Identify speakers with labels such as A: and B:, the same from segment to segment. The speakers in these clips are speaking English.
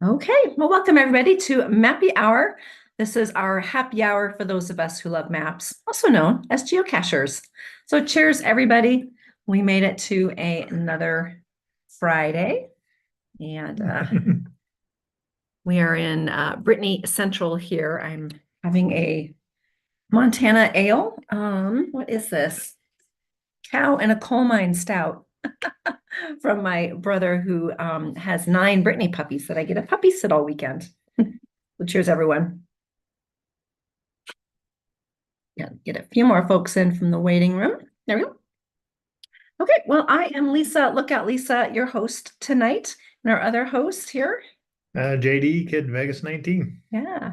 A: Okay, well, welcome everybody to Mappy Hour. This is our happy hour for those of us who love maps, also known as geocachers. So cheers, everybody. We made it to another Friday, and we are in Brittany Central here. I'm having a Montana ale. What is this? Cow and a coal mine stout from my brother who has 9 Brittany puppies that I get a puppy sit all weekend. So cheers, everyone. Yeah, get a few more folks in from the waiting room. There we go. Okay, well, I am Lisa. Look out, Lisa, your host tonight, and our other host here.
B: JD Kid Vegas 19.
A: Yeah.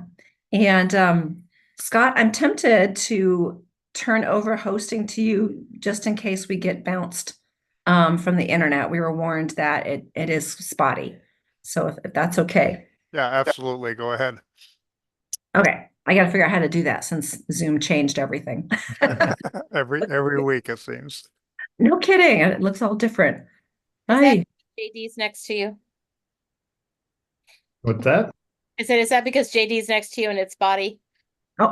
A: And Scott, I'm tempted to turn over hosting to you just in case we get bounced from the internet. We were warned that it is spotty. So if that's okay.
C: Yeah, absolutely. Go ahead.
A: Okay. I got to figure out how to do that since Zoom changed everything.
C: Every week it seems.
A: No kidding. It looks all different.
D: Is
A: Hi.
D: that JD's next to you?
B: What's that?
D: I said, is that because JD's next to you and it's body?
A: Oh,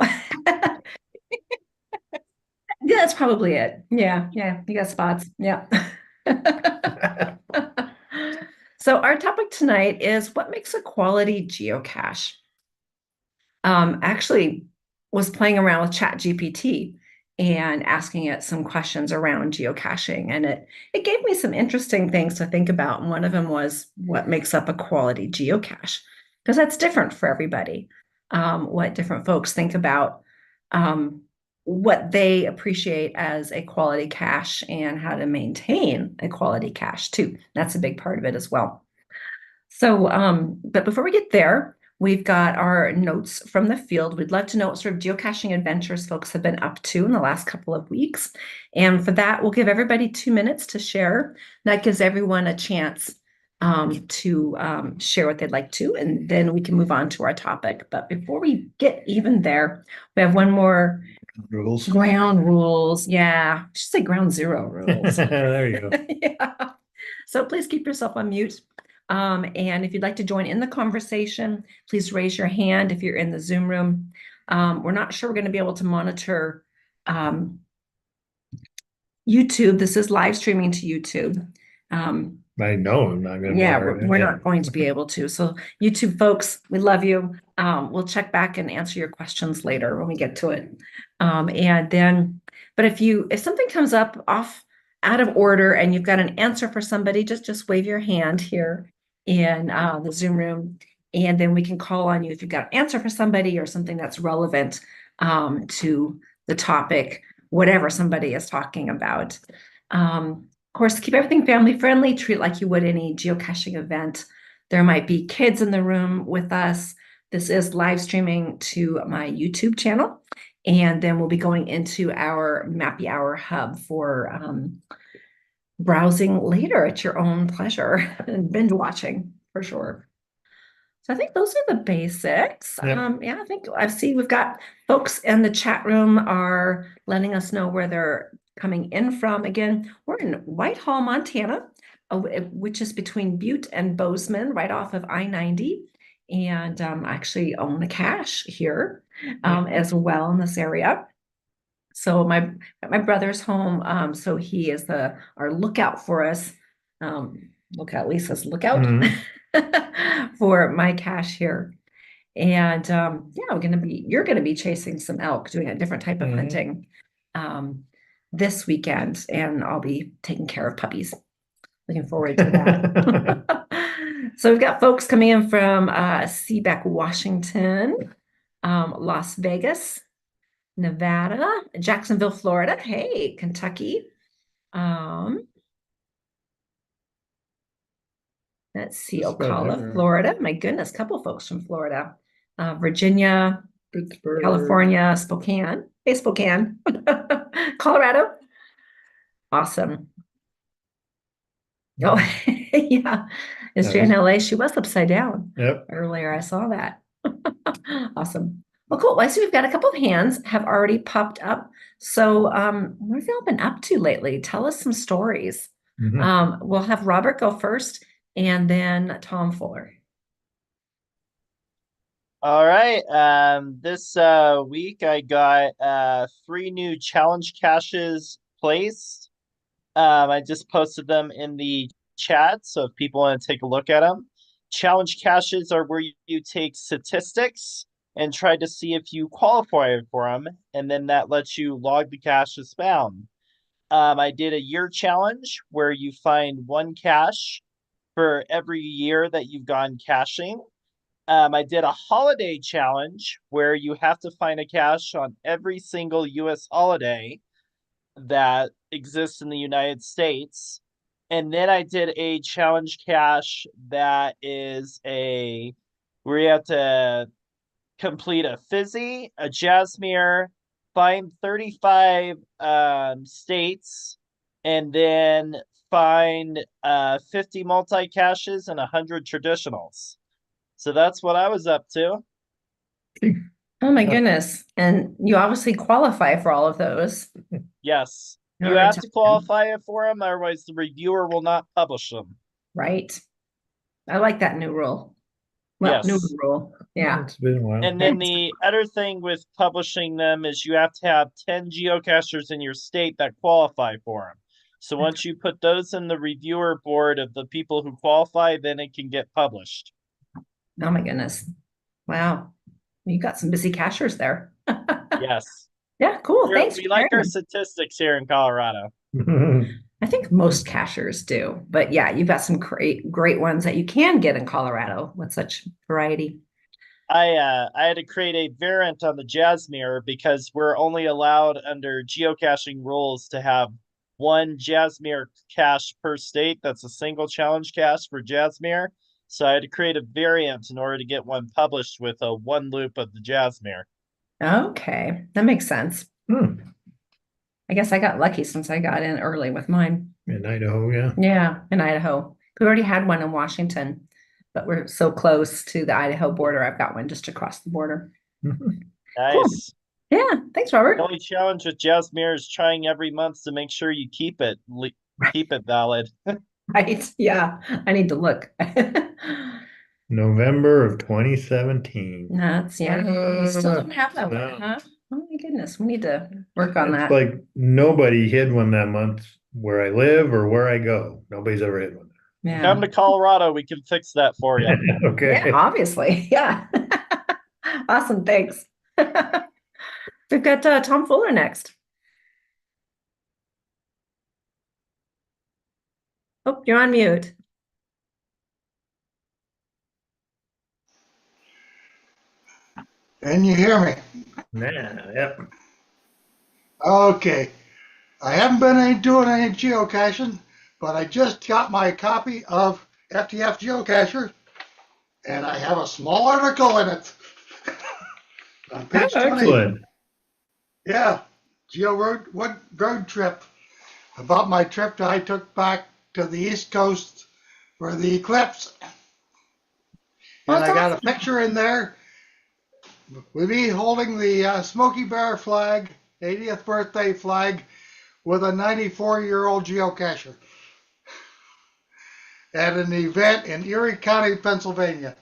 A: yeah, that's probably it. Yeah, you got spots. Yeah. So our topic tonight is what makes a quality geocache. Actually was playing around with ChatGPT and asking it some questions around geocaching, and it gave me some interesting things to think about. And one of them was what makes up a quality geocache, because that's different for everybody. What different folks think about what they appreciate as a quality cache and how to maintain a quality cache too. That's a big part of it as well. So, but before we get there, we've got our notes from the field. We'd love to know what sort of geocaching adventures folks have been up to in the last couple of weeks. And for that, we'll give everybody 2 minutes to share. That gives everyone a chance to share what they'd like to, and then we can move on to our topic. But before we get even there, we have one more
B: Rules.
A: ground rules. Yeah, I should say ground zero rules.
B: There you go.
A: Yeah. So please keep yourself on mute. And if you'd like to join in the conversation, please raise your hand if you're in the Zoom room. We're not sure we're going to be able to monitor YouTube. This is live streaming to YouTube.
B: I know I'm not going to.
A: Yeah, we're not going to be able to. So YouTube folks, we love you. We'll check back and answer your questions later when we get to it. And then, but if something comes up off out of order and you've got an answer for somebody, just wave your hand here in the Zoom room, and then we can call on you if you've got an answer for somebody or something that's relevant to the topic, whatever somebody is talking about. Of course, keep everything family friendly, treat it like you would any geocaching event. There might be kids in the room with us. This is live streaming to my YouTube channel. And then we'll be going into our Mappy Hour hub for browsing later at your own pleasure and binge watching for sure. So I think those are the basics.
B: Yep.
A: Yeah, I see we've got folks in the chat room are letting us know where they're coming in from. Again, we're in Whitehall, Montana, which is between Butte and Bozeman, right off of I-90. And I actually own a cache here as well in this area. So my brother's home, so he is our lookout for us. Lookout, Lisa's lookout for my cache here. And yeah, you're gonna be chasing some elk, doing a different type of hunting this weekend, and I'll be taking care of puppies. Looking forward to that. So we've got folks coming in from Seabeck, Washington, Las Vegas, Nevada, Jacksonville, Florida. Hey, Kentucky. Let's see, Ocala, Florida. My goodness, couple folks from Florida. Virginia,
B: Pittsburgh,
A: California, Spokane. Hey, Spokane. Colorado. Awesome. Oh, yeah. Is she in LA? She was upside down.
B: Yep.
A: Earlier, I saw that. Awesome. Well, cool. I see we've got a couple of hands have already popped up. So what have y'all been up to lately? Tell us some stories. We'll have Robert go first and then Tom Fuller.
E: All right. This week I got 3 new challenge caches placed. I just posted them in the chat, so if people want to take a look at them. Challenge caches are where you take statistics and try to see if you qualify for them, and then that lets you log the caches found. I did a year challenge where you find 1 cache for every year that you've gone caching. I did a holiday challenge where you have to find a cache on every single US holiday that exists in the United States. And then I did a challenge cache that is where you have to complete a fizzy, a Jasmine, find 35 states, and then find 50 multi-caches and 100 traditionals. So that's what I was up to.
A: Oh my
B: Yeah.
A: goodness. And you obviously qualify for all of those.
E: Yes.
A: In
E: You
A: order
E: have
A: to-
E: to qualify for them, otherwise the reviewer will not publish them.
A: Right. I like that new rule. Well, new
E: Yes.
A: rule. Yeah.
B: It's been a while.
E: And then the other thing with publishing them is you have to have 10 geocachers in your state that qualify for them. So once you put those in the reviewer board of the people who qualify, then it can get published.
A: Oh my goodness. Wow. You got some busy cachers there.
E: Yes.
A: Yeah, cool. Thanks.
E: We
A: for
E: like our
A: sharing.
E: statistics here in Colorado.
A: I think most cachers do, but yeah, you've got some great ones that you can get in Colorado with such variety.
E: I had to create a variant on the Jasmine because we're only allowed under geocaching rules to have 1 Jasmine cache per state. That's a single challenge cache for Jasmine. So I had to create a variant in order to get one published with a 1 loop of the Jasmine.
A: Okay, that makes sense.
B: Hmm.
A: I guess I got lucky since I got in early with mine.
B: In Idaho, yeah.
A: Yeah, in Idaho. We already had one in Washington, but we're so close to the Idaho border. I've got one just across the border.
E: Nice.
A: Yeah, thanks, Robert.
E: The only challenge with Jasmine is trying every month to make sure you keep it valid.
A: Right. Yeah, I need to look.
B: November of 2017.
A: Nuts. Yeah, we still don't have that one,
B: No.
A: huh? Oh my goodness, we need to work on
B: It's
A: that.
B: like nobody hid one that month where I live or where I go. Nobody's ever hid one.
A: Yeah.
E: Come to Colorado, we can fix that for you.
B: Okay.
A: Yeah, obviously. Yeah. Awesome. Thanks. We've got Tom Fuller next. Oh, you're on mute.
F: Can you hear me?
B: Nah, yep.
F: Okay. I haven't been doing any geocaching, but I just got my copy of FTF Geocacher, and I have a small article in it. On page 20.
B: Excellent.
F: Yeah, road trip about my trip that I took back to the East Coast for the eclipse.
A: Well,
F: And I
A: that's
F: got a
A: awesome.
F: picture in there with me holding the Smoky Bear flag, 80th birthday flag, with a 94-year-old geocacher at an event in Erie County, Pennsylvania.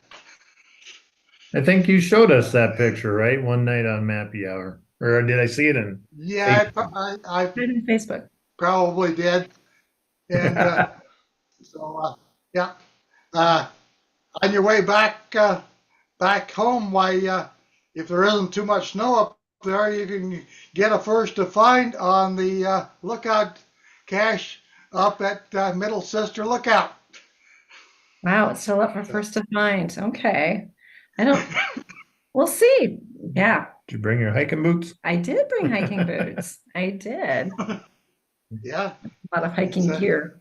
B: I think you showed us that picture, right? One night on Mappy Hour. Or did I see it in?
F: Yeah, I
A: Right on Facebook.
F: probably did. And yeah. On your way back home, why, if there isn't too much snow up there, you can get a first to find on the lookout cache up at Middle Sister Lookout.
A: Wow, it's still up for first to find. Okay. We'll see. Yeah,
B: Did you bring your hiking boots?
A: I did bring hiking boots. I did.
F: Yeah,
A: A lot of hiking
F: It's,
A: gear.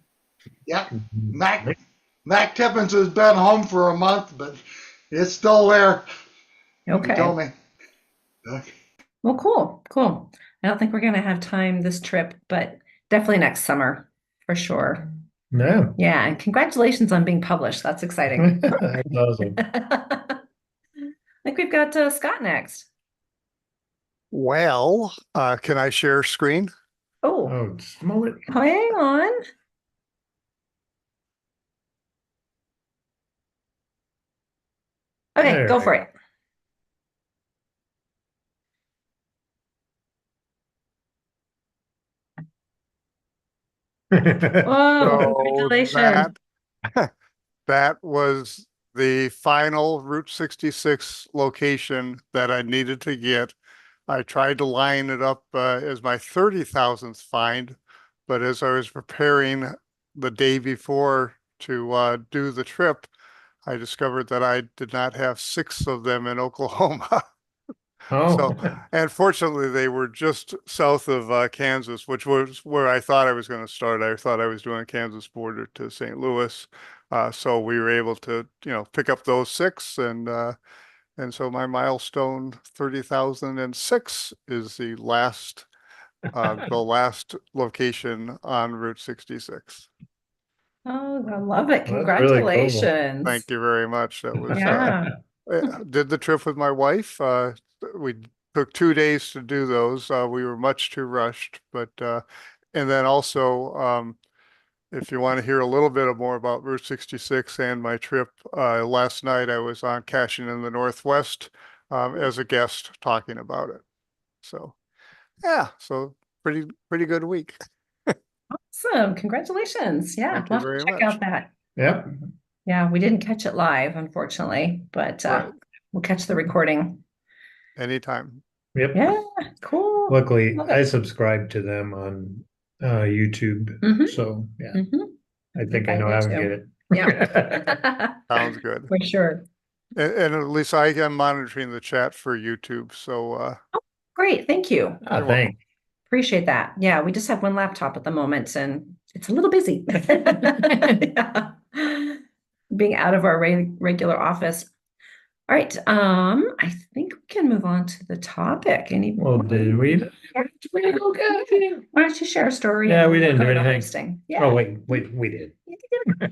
F: yeah. Mac Tippins has been home for a month, but it's still there. He
A: Okay.
F: told me. Okay.
A: Well, cool. I don't think we're gonna have time this trip, but definitely next summer for sure.
B: No.
A: Yeah, and congratulations on being published. That's exciting.
B: That's awesome.
A: I think we've got Scott next.
C: Well, can I share screen?
A: Oh,
B: Oh, smell it.
A: hang on. Okay,
B: There
A: go
B: we
A: for
B: go.
A: it. Whoa,
C: So
A: congratulations.
C: that was the final Route 66 location that I needed to get. I tried to line it up as my 30,000th find, but as I was preparing the day before to do the trip, I discovered that I did not have 6 of them in Oklahoma. So,
B: Oh,
C: and fortunately, they were just south of Kansas, which was where I thought I was going to start. I thought I was doing Kansas border to St. Louis. So we were able to, pick up those 6, and so my milestone 30,006 is the last location on Route 66.
A: Oh, I love it.
B: Well, that's really cool.
A: Congratulations.
C: Thank you very much. That was
A: Yeah.
C: did the trip with my wife. We took 2 days to do those. We were much too rushed, but and then also, if you want to hear a little bit more about Route 66 and my trip, last night I was on Caching in the Northwest as a guest talking about it. So yeah, so pretty good week.
A: Awesome. Congratulations. Yeah.
C: Thank you
A: We'll have to
C: very
A: check
C: much.
A: out that.
B: Yep.
A: Yeah, we didn't catch it live, unfortunately, but
C: Right.
A: we'll catch the recording.
C: Anytime.
B: Yep.
A: Yeah, cool.
B: Luckily,
A: Love it.
B: I subscribe to them on YouTube.
A: Mhm.
B: So yeah,
A: Mhm.
B: I think I
A: I
B: know
A: do
B: how to
A: too.
B: get it.
A: Yeah.
C: Sounds good.
A: For sure.
C: And at least I am monitoring the chat for YouTube. So
A: Great. Thank you.
B: Ah,
C: You're welcome.
B: thanks.
A: Appreciate that. Yeah, we just have one laptop at the moment and it's a little busy. Yeah. Being out of our regular office. All right, I think we can move on to the topic.
B: Well, did we?
A: Why don't you share a story?
B: Yeah,
A: and
B: we
A: we'll
B: didn't
A: go
B: do
A: to
B: anything.
A: hosting.
B: Oh,
A: Yeah.
B: wait, we did.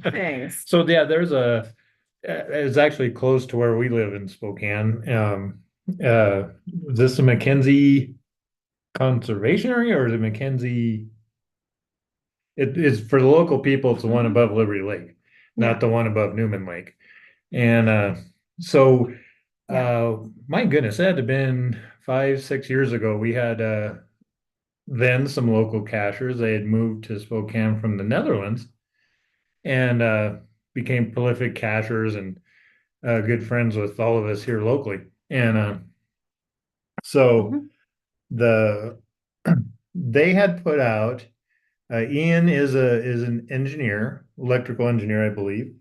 A: Thanks.
B: So yeah, there's it's actually close to where we live in Spokane. Is this a Mackenzie conservation area or is it Mackenzie? It is for the local people, it's the one
A: Mhm.
B: above Liberty Lake,
A: Yeah.
B: not the one above Newman Lake. And so
A: Yeah.
B: my goodness, that had been 5, 6 years ago. We had then some local cachers. They had moved to Spokane from the Netherlands and became prolific cachers and good friends with all of us here locally. And so
A: Mhm.
B: the they had put out Ian is an engineer, electrical engineer, I believe,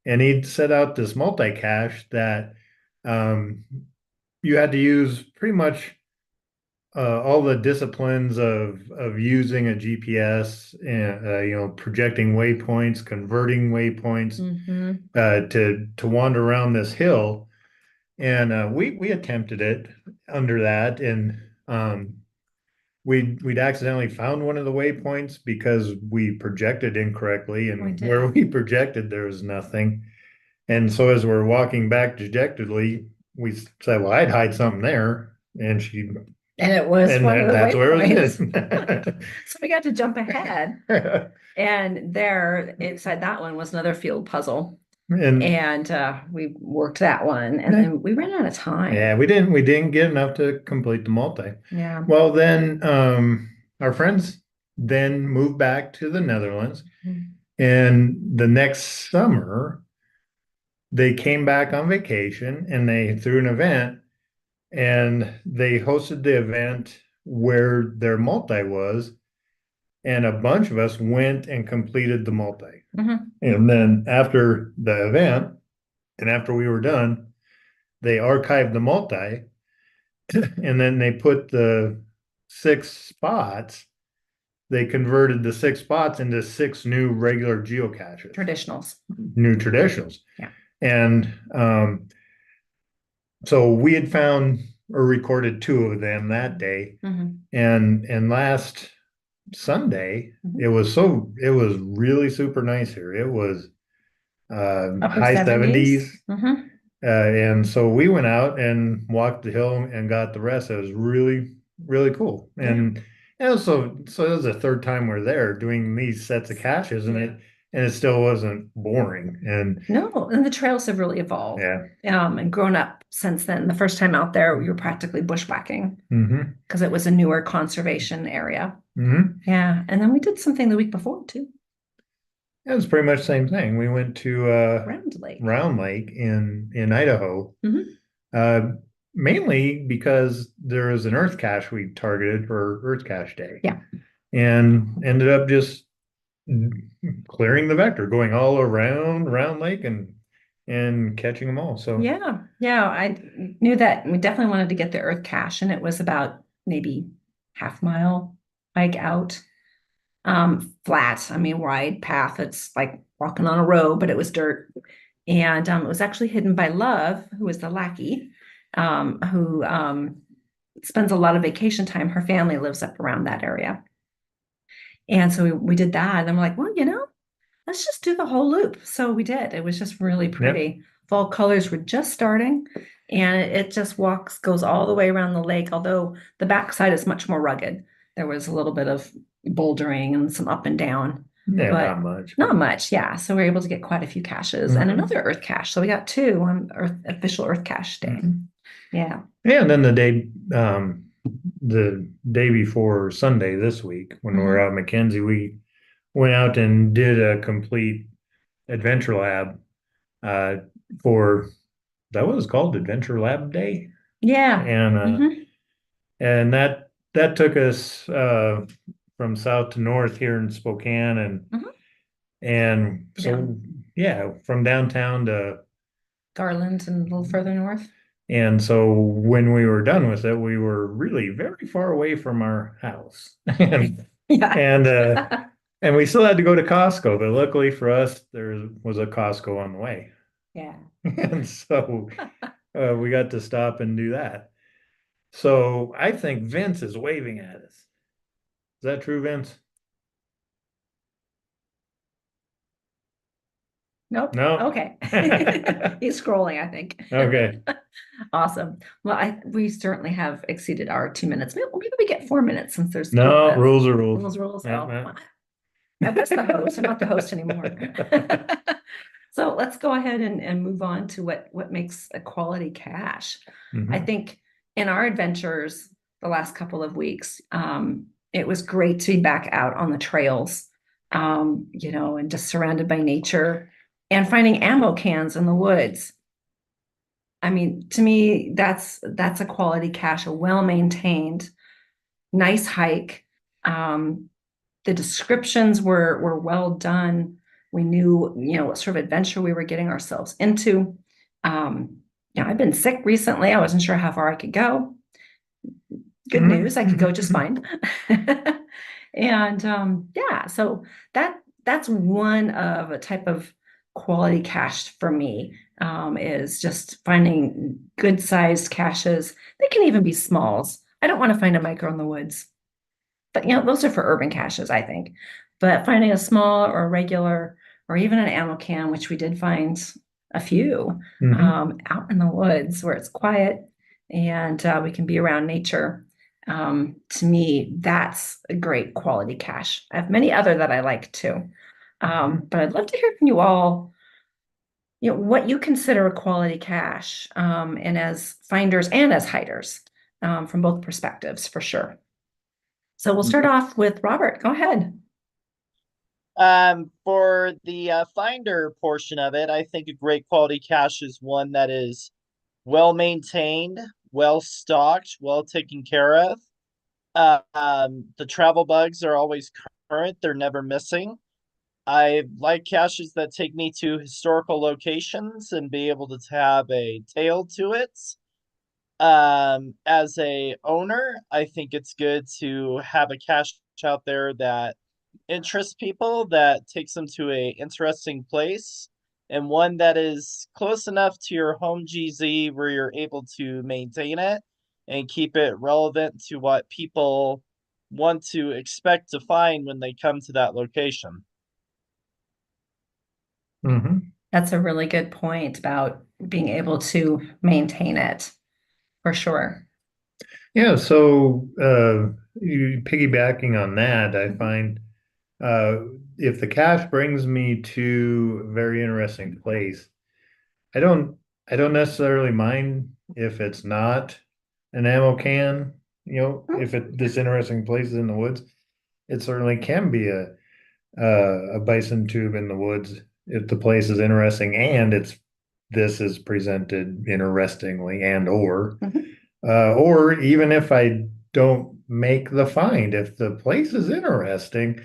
B: and he'd set out this multi-cache that um, you had to use pretty much all the disciplines of using a GPS and projecting waypoints, converting waypoints
A: Mhm.
B: to wander around this hill, and we attempted it under that, and we'd accidentally found one of the waypoints because we projected incorrectly,
A: We
B: and
A: did.
B: where we projected there was nothing. And so as we're walking back dejectedly, we said, "Well, I'd hide something there," and
A: And it was
B: and
A: one of the
B: that's where it
A: waypoints.
B: is.
A: So we got to jump ahead. And there inside that one was another field puzzle.
B: And
A: And we worked that one and then we ran out of time.
B: yeah, we didn't get enough to complete the multi.
A: Yeah.
B: Well, then our friends then moved back to the Netherlands,
A: Mhm.
B: and the next summer they came back on vacation and they threw an event and they hosted the event where their multi was, and a bunch of us went and completed the multi.
A: Mhm.
B: And then after the event and after we were done, they archived the multi and then they put the 6 spots. They converted the 6 spots into 6 new regular geocaches,
A: Traditionals.
B: new traditionals.
A: Yeah.
B: And so we had found or recorded 2 of them that day.
A: Mhm.
B: And last Sunday,
A: Mhm.
B: it was really super nice here. It was
A: Upper
B: high 70s.
A: Mhm.
B: And so we went out and walked the hill and got the rest. It was really, really cool. And so it was the third time we're there doing these sets of caches, and it still wasn't boring. And
A: No, and the trails have really evolved.
B: yeah.
A: And grown up since then. The first time out there, we were practically bushwhacking
B: Mm-hmm.
A: because it was a newer conservation area.
B: Mhm.
A: Yeah, and then we did something the week before too,
B: It was pretty much the same thing. We went to
A: Round Lake.
B: Round Lake in Idaho.
A: Mhm.
B: Uh, Mainly because there was an Earth cache we targeted for Earth Cache Day.
A: Yeah.
B: And ended up just clearing the vector, going all around Round Lake and catching them all. So
A: Yeah, I knew that we definitely wanted to get the Earth cache, and it was about maybe half-mile hike out. Flat, I mean, wide path. It's like walking on a road, but it was dirt. And it was actually hidden by Love, who is the lackey, who spends a lot of vacation time. Her family lives up around that area. And so we did that. And then we're like, well, let's just do the whole loop. So we did. It was just really pretty. Fall colors were just starting, and it just goes all the way around the lake, although the backside is much more rugged. There was a little bit of bouldering and some up and down.
B: yeah,
A: But
B: not much.
A: Not much, yeah. So we were able to get quite a few caches and
B: Mhm.
A: another Earth cache. So we got two on official Earth cache day.
B: Mhm.
A: Yeah.
B: Yeah, and then the day before Sunday this week, when we were out in Mackenzie, we went out and did a complete adventure lab uh for that was called Adventure Lab Day.
A: Yeah.
B: And
A: Mhm.
B: and that took us from south to north here in Spokane
A: Mhm.
B: and so yeah, from downtown to
A: Garland and a little further north.
B: and so when we were done with it, we were really very far away from our house. and
A: Yeah.
B: and and we still had to go to Costco, but luckily for us, there was a Costco on the way.
A: Yeah.
B: And so we got to stop and do that. So I think Vince is waving at us. Is that true, Vince?
A: Nope.
B: No.
A: Okay. He's scrolling, I think.
B: Okay.
A: Awesome. Well, we certainly have exceeded our 2 minutes. Maybe we get 4 minutes since there's
B: No, rules are rules.
A: rules.
B: Yeah,
A: Oh,
B: yeah.
A: well, I was the host. I'm not the host anymore. So let's go ahead and move on to what makes a quality cache. I
B: Mhm.
A: think in our adventures the last couple of weeks, it was great to be back out on the trails, and just surrounded by nature and finding ammo cans in the woods. I mean, to me, that's a quality cache, a well-maintained, nice hike. Um, the descriptions were well done. We knew, what sort of adventure we were getting ourselves into. Um, I've been sick recently. I wasn't sure how far I could go. Good
B: Mhm.
A: news, I could go just fine. And yeah, so that's one of a type of quality cache for me, is just finding good sized caches. They can even be smalls. I don't want to find a micro in the woods, but those are for urban caches, I think. But finding a small or a regular or even an ammo can, which we did find a few,
B: Mhm.
A: out in the woods where it's quiet and we can be around nature. To me, that's a great quality cache. I have many other that I like too. But I'd love to hear from you all, what you consider a quality cache, and as finders and as hiders, from both perspectives, for sure. So we'll start off with Robert. Go ahead.
E: For the finder portion of it, I think a great quality cache is one that is well maintained, well stocked, well taken care of. The travel bugs are always current, they're never missing. I like caches that take me to historical locations and be able to have a tail to it. As a owner, I think it's good to have a cache out there that interests people, that takes them to a interesting place, and one that is close enough to your home GZ where you're able to maintain it and keep it relevant to what people want to expect to find when they come to that location.
B: Mhm.
A: That's a really good point about being able to maintain it, for sure.
B: Yeah, so you piggybacking on that, I
A: Mhm.
B: find uh if the cache brings me to a very interesting place, I don't I don't necessarily mind if it's not an ammo can, if it this interesting place is in the woods. it certainly can be a bison tube in the woods if the place is interesting and this is presented interestingly and
A: Mhm.
B: or even if I don't make the find, if the place is interesting,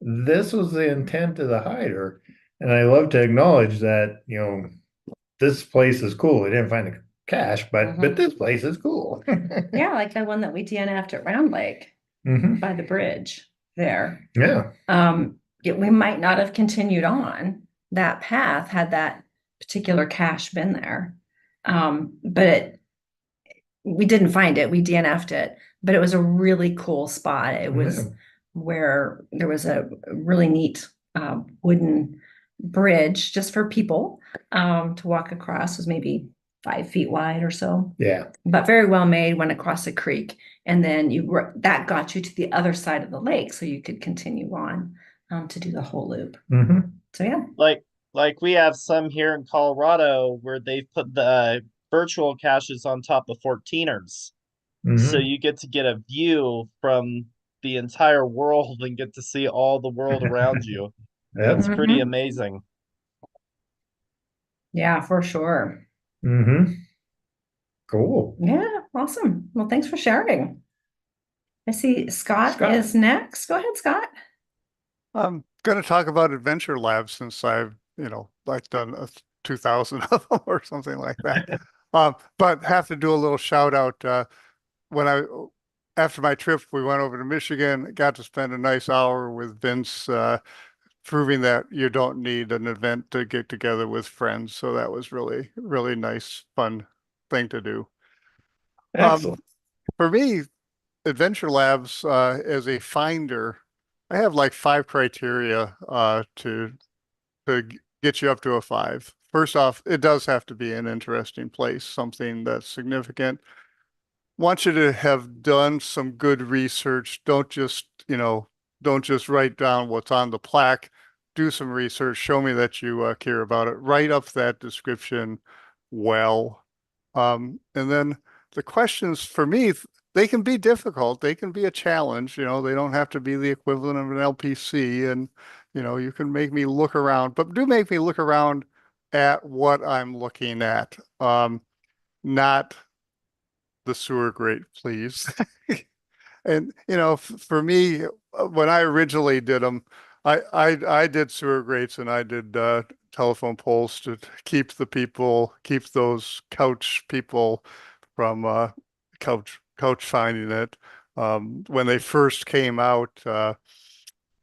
B: this was the intent of the hider. And I love to acknowledge that, this place is cool. We didn't find the cache, but this place is cool.
A: Yeah, like the one that we DNF'd at Round Lake
B: Mhm.
A: by the bridge there.
B: Yeah.
A: We might not have continued on that path had that particular cache been there. But we didn't find it. We DNF'd it, but it was a really cool spot. It was
B: Yeah.
A: where there was a really neat wooden bridge just for people to walk across. It was maybe 5 feet wide or so,
B: Yeah.
A: but very well made. Went across a creek, and then that got you to the other side of the lake, so you could continue on to do the whole loop.
B: Mhm.
A: So yeah,
E: Like we have some here in Colorado where they've put the virtual caches on top of 14ers. So
B: Mhm.
E: you get to get a view from the entire world and get to see all the world around you.
B: Yep.
E: It's pretty
A: Mhm.
E: amazing.
A: Yeah, for sure.
B: Mhm. Cool.
A: Yeah, awesome. Well, thanks for sharing. I see Scott
B: Scott.
A: is next. Go ahead, Scott.
C: I'm going to talk about Adventure Labs since I've, like done 2,000 of them or something like that. But have to do a little shout out. When after my trip, we went over to Michigan, got to spend a nice hour with Vince, proving that you don't need an event to get together with friends. So that was really, really nice, fun thing to do. Um,
B: Excellent.
C: for me, Adventure Labs, as a finder, I have like 5 criteria to get you up to a 5. First off, it does have to be an interesting place, something that's significant. Want you to have done some good research. Don't just write down what's on the plaque. Do some research. Show me that you care about it. Write up that description well. And then the questions for me, they can be difficult. They can be a challenge. They don't have to be the equivalent of an LPC. And, you can make me look around, but do make me look around at what I'm looking at. Not the sewer grate, please. And for me, when I originally did them, I did sewer grates and I did telephone poles to keep those couch people from couch finding it. When they first came out,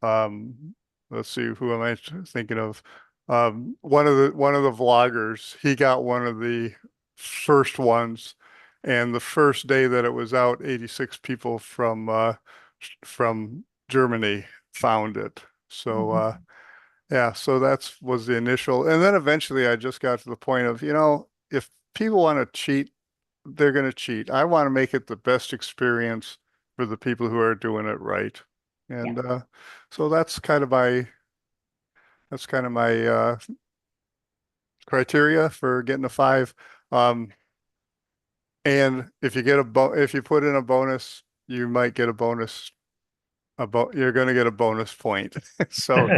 C: um, let's see, who am I thinking of? One of the vloggers, he got one of the first ones, and the first day that it was out, 86 people from Germany found it. So yeah, so that's was the initial, and then eventually I just got to the point of, if people want to cheat, they're going to cheat. I want to make it the best experience for the people who are doing it right. And so that's kind of my criteria for getting a 5. Um, and if you put in a bonus, you might get a bonus. You're going to get a bonus point. So,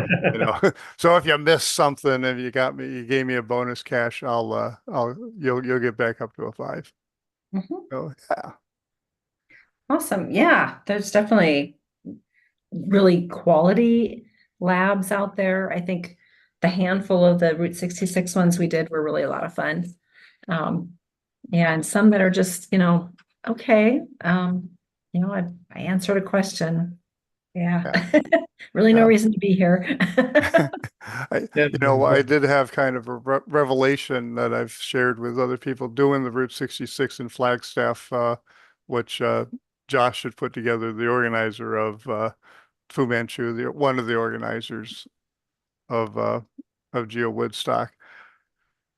C: so if you miss something and you gave me a bonus cash, you'll get back up to a 5.
A: Mhm.
C: So yeah.
A: Awesome. Yeah, there's definitely really quality labs out there. I think the handful of the Route 66 ones we did were really a lot of fun. And some that are just, okay. I answered a question. Yeah. Really no
C: Yeah.
A: reason to be here.
C: I did have kind of a revelation that I've shared with other people doing the Route 66 in Flagstaff, which Josh had put together, the organizer of Fu Manchu, one of the organizers of Geo Woodstock.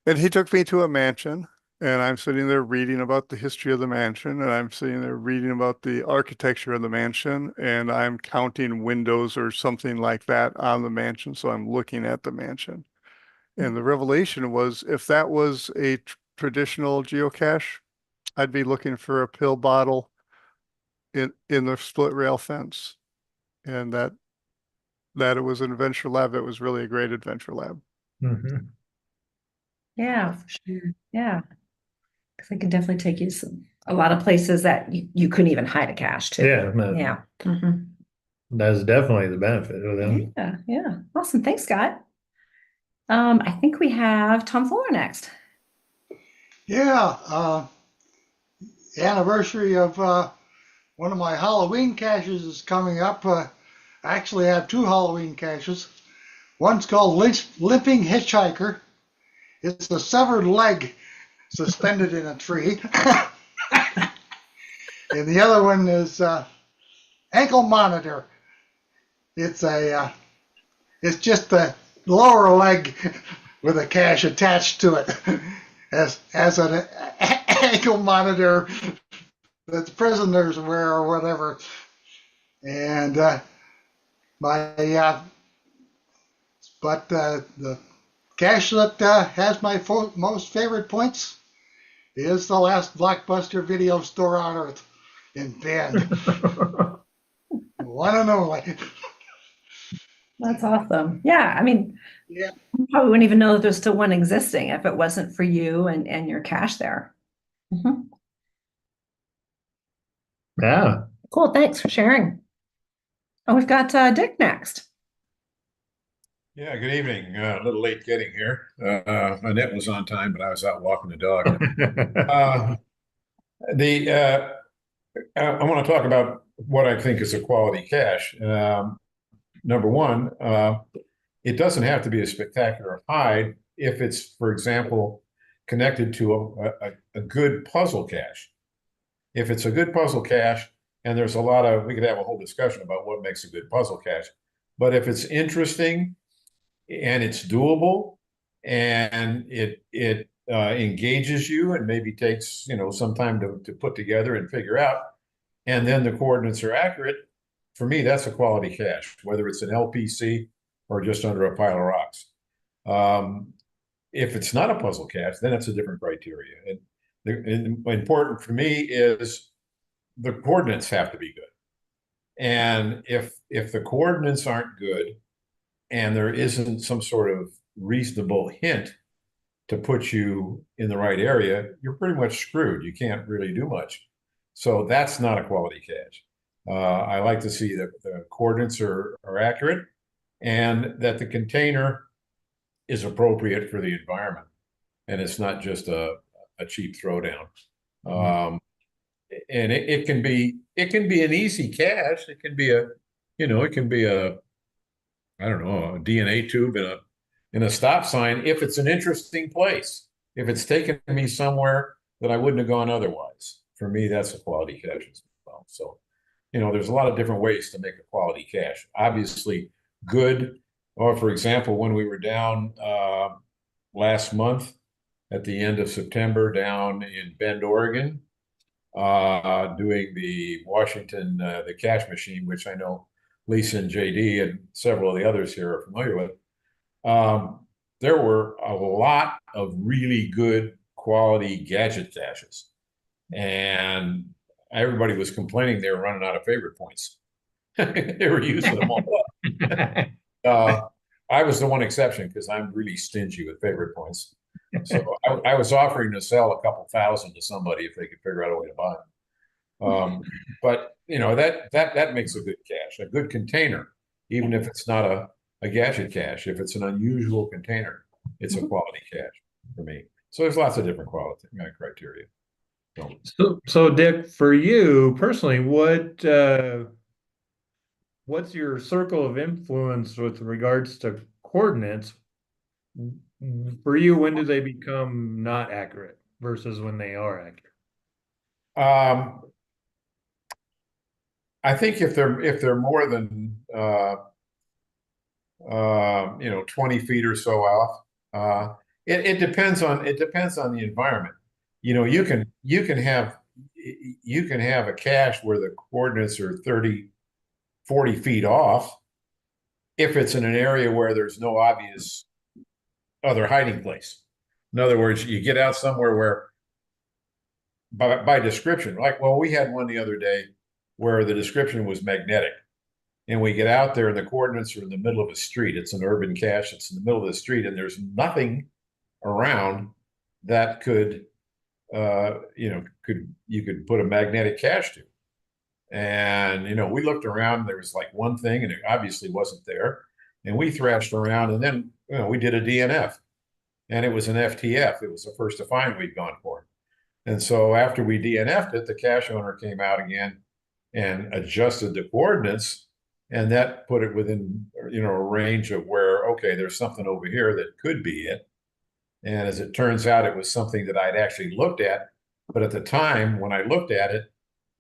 C: And he took me to a mansion, and I'm sitting there reading about the history of the mansion, and I'm sitting there reading about the architecture of the mansion, and I'm counting windows or something like that on the mansion. So I'm looking at the mansion. And the revelation was if that was a traditional geocache, I'd be looking for a pill bottle in the split rail fence. and that it was an adventure lab. It was really a great adventure lab.
B: Mhm.
A: Yeah, for sure. Yeah. Because I can definitely take you a lot of places that you couldn't even hide a cache to.
B: Yeah,
A: Yeah. Mhm.
B: that's definitely the benefit of them.
A: Yeah, yeah. Awesome. Thanks, Scott. I think we have Tom Fuller next.
F: Yeah, anniversary of one of my Halloween caches is coming up. Actually, I have two Halloween caches. One's called Limping Hitchhiker. It's a severed leg suspended in a tree. And the other one is Ankle Monitor. It's just the lower leg with a cache attached to it as an ankle monitor that the prisoners wear or whatever. And the cache that has my most favorite points is the last Blockbuster video store on earth in Bend. One and only.
A: That's awesome. Yeah, I mean,
F: Yeah.
A: you probably wouldn't even know that there's still one existing if it wasn't for you and your cache there. Mhm.
B: Yeah.
A: Cool. Thanks for sharing. Oh, we've got Dick next.
G: Yeah, good evening. A little late getting here. Annette was on time, but I was out walking the dog. Uh, the I want to talk about what I think is a quality cache. Number one, it doesn't have to be a spectacular hide if it's, for example, connected to a good puzzle cache. If it's a good puzzle cache, and there's a lot of, we could have a whole discussion about what makes a good puzzle cache. But if it's interesting and it's doable and it engages you and maybe takes some time to put together and figure out, and then the coordinates are accurate, for me that's a quality cache, whether it's an LPC or just under a pile of rocks. If it's not a puzzle cache, then it's a different criteria. And important for me is the coordinates have to be good. And if the coordinates aren't good, and there isn't some sort of reasonable hint to put you in the right area, you're pretty much screwed. You can't really do much. So that's not a quality cache. I like to see that the coordinates are accurate and that the container is appropriate for the environment. And it's not just a cheap throwdown. And it can be an easy cache. It can be a I don't know, a DNA tube in a stop sign if it's an interesting place. If it's taken me somewhere that I wouldn't have gone otherwise. For me, that's a quality cache as well. So, there's a lot of different ways to make a quality cache. Obviously, good. Or for example, when we were down last month at the end of September down in Bend, Oregon, doing the Washington, the cache machine, which I know Lisa and JD and several of the others here are familiar with. There were a lot of really good quality gadget caches, and everybody was complaining they were running out of favorite points. They were using them all up. I was the one exception because I'm really stingy with favorite points. So I was offering to sell a couple thousand to somebody if they could figure out a way to buy them. But that makes a good cache, a good container, even if it's not a gadget cache. If it's an unusual container, it's a quality cache for me. So there's lots of different quality criteria.
B: So Dick, for you personally, what's your circle of influence with regards to coordinates? For you, when do they become not accurate versus when they are accurate?
G: I think if they're more than 20 feet or so off, it depends on the environment. You can have a cache where the coordinates are 30, 40 feet off if it's in an area where there's no obvious other hiding place. In other words, you get out somewhere where by description, like, well, we had one the other day where the description was magnetic. And we get out there and the coordinates are in the middle of a street. It's an urban cache. It's in the middle of the street and there's nothing around that could, you could put a magnetic cache to. And, we looked around, there was like one thing and it obviously wasn't there. And we thrashed around and then, we did a DNF and it was an FTF. It was the first to find we'd gone for. And so after we DNF'd it, the cache owner came out again and adjusted the coordinates. And that put it within, a range of where, okay, there's something over here that could be it. And as it turns out, it was something that I'd actually looked at. But at the time when I looked at it,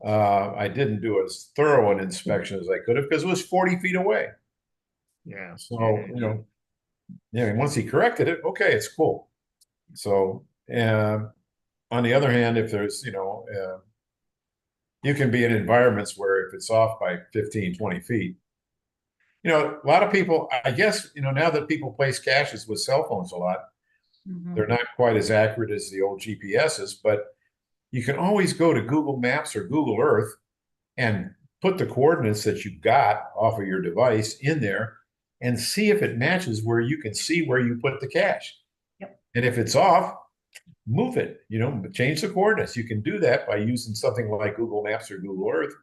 G: I didn't do as thorough an inspection as I could have because it was 40 feet away.
B: Yeah.
G: So, once he corrected it, okay, it's cool. So, on the other hand, if there's, you can be in environments where if it's off by 15, 20 feet, a lot of people, I guess, now that people place caches with cell phones a lot, they're not quite as accurate as the old GPSs, but you can always go to Google Maps or Google Earth and put the coordinates that you got off of your device in there and see if it matches where you can see where you put the cache.
A: Yep.
G: And if it's off, move it, change the coordinates. You can do that by using something like Google Maps or Google Earth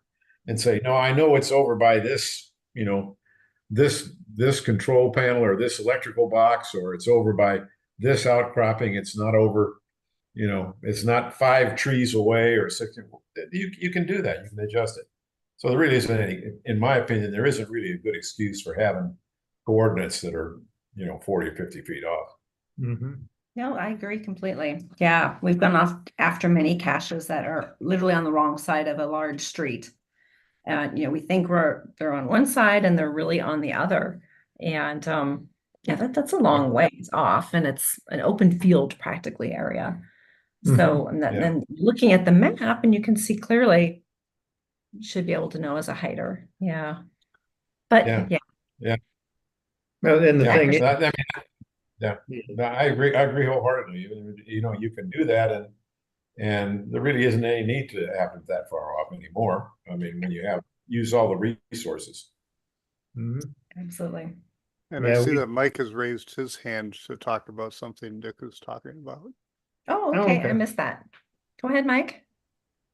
G: and say, no, I know it's over by this, this control panel or this electrical box, or it's over by this outcropping. It's not over, it's not 5 trees away or 6. You can do that. You can adjust it. So there really isn't any, in my opinion, there isn't really a good excuse for having coordinates that are, 40 or 50 feet off.
B: Mm-hmm.
A: No, I agree completely. Yeah, we've gone off after many caches that are literally on the wrong side of a large street. And, we think they're on one side and they're really on the other. And, yeah, that's a long ways off and it's an open field practically area. So, and then looking at the map and you can see clearly, you should be able to know as a hider. Yeah. But
G: Yeah.
B: Well, and the thing is,
G: I agree wholeheartedly. You can do that and there really isn't any need to have it that far off anymore. I mean, when you use all the resources.
A: Absolutely.
C: And I see that Mike has raised his hand to talk about something Dick was talking about.
A: Oh, okay. I missed that. Go ahead, Mike.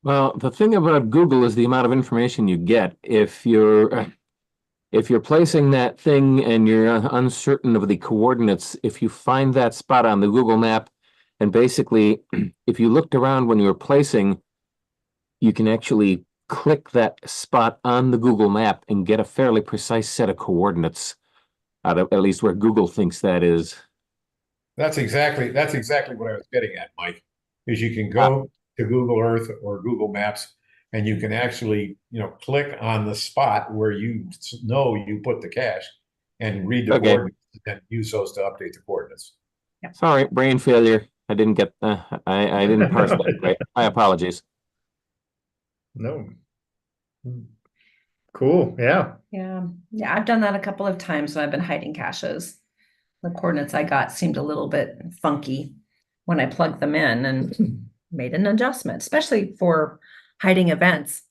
H: Well, the thing about Google is the amount of information you get. If you're placing that thing and you're uncertain of the coordinates, if you find that spot on the Google map, and basically, if you looked around when you were placing, you can actually click that spot on the Google map and get a fairly precise set of coordinates out of at least where Google thinks that is.
G: That's exactly what I was getting at, Mike, is you can go to Google Earth or Google Maps and you can actually, click on the spot where you put the cache and read the coordinates and use those to update the coordinates.
H: Sorry, brain failure. I didn't get I didn't parse that right. My apologies.
B: No. Cool. Yeah.
A: Yeah. I've done that a couple of times when I've been hiding caches. The coordinates I got seemed a little bit funky when I plugged them in and made an adjustment, especially for hiding events.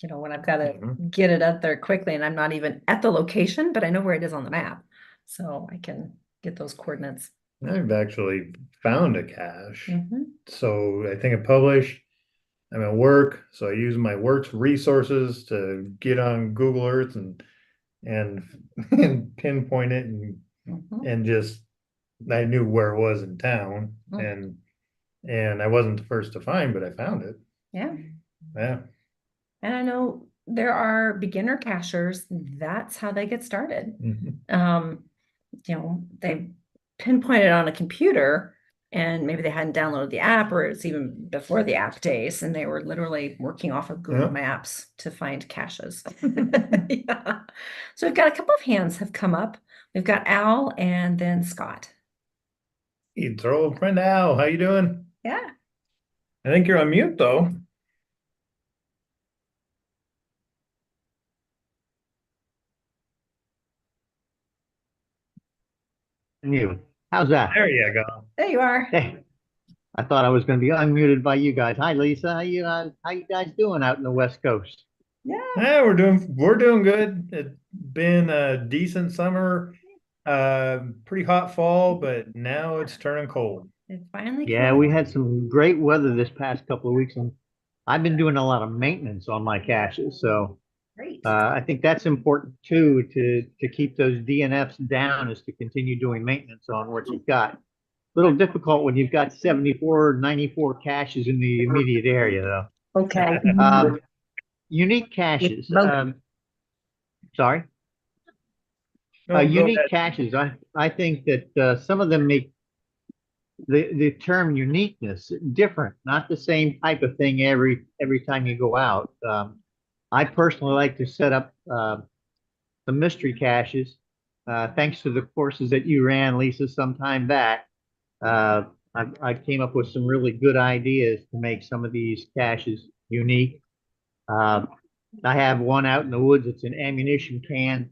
A: When I've got to get it up there quickly and I'm not even at the location, but I know where it is on the map. So I can get those coordinates.
B: I've actually found a cache. So I think I published, I'm at work, so I use my work's resources to get on Google Earth and and pinpoint it and just I knew where it was in town and I wasn't the first to find, but I found it.
A: Yeah.
B: Yeah.
A: And I know there are beginner cachers, that's how they get started. They pinpoint it on a computer and maybe they hadn't downloaded the app or it's even before the app days and they were literally working off of Google Maps to find caches. So we've got a couple of hands have come up. We've got Al and then Scott.
B: It's our old friend Al. How you doing?
A: Yeah.
B: I think you're on mute though.
I: You. How's that?
B: There you go.
A: There you are.
I: Hey, I thought I was going to be unmuted by you guys. Hi, Lisa. How you guys doing out in the West Coast?
B: Yeah, we're doing good. It's been a decent summer, pretty hot fall, but now it's turning cold.
A: It's finally
I: Yeah, we
A: cooling.
I: had some great weather this past couple of weeks, and I've been doing a lot of maintenance on my caches, so
A: Great.
I: I think that's important too to keep those DNFs down is to continue doing maintenance on what you've got. Little difficult when you've got 74, 94 caches in the immediate area, though.
A: Okay.
I: Unique caches.
A: Both.
I: Sorry.
B: No, go
I: Unique
B: ahead.
I: caches. I think that some of them make the term uniqueness different, not the same type of thing every time you go out. I personally like to set up some mystery caches. Thanks to the courses that you ran, Lisa, some time back, I came up with some really good ideas to make some of these caches unique. Uh, I have one out in the woods. It's an ammunition can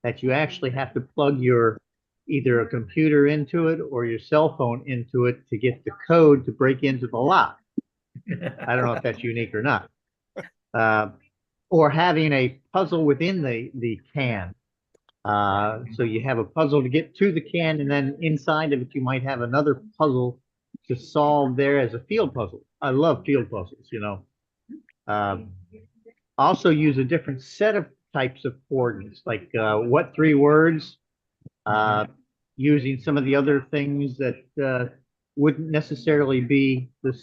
I: that you actually have to plug your either a computer into it or your cell phone into it to get the code to break into the lock. I don't know if that's unique or not. Or having a puzzle within the can. So you have a puzzle to get to the can, and then inside of it, you might have another puzzle to solve there as a field puzzle. I love field puzzles, you know. Also use a different set of types of coordinates, like what three words, using some of the other things that wouldn't necessarily be the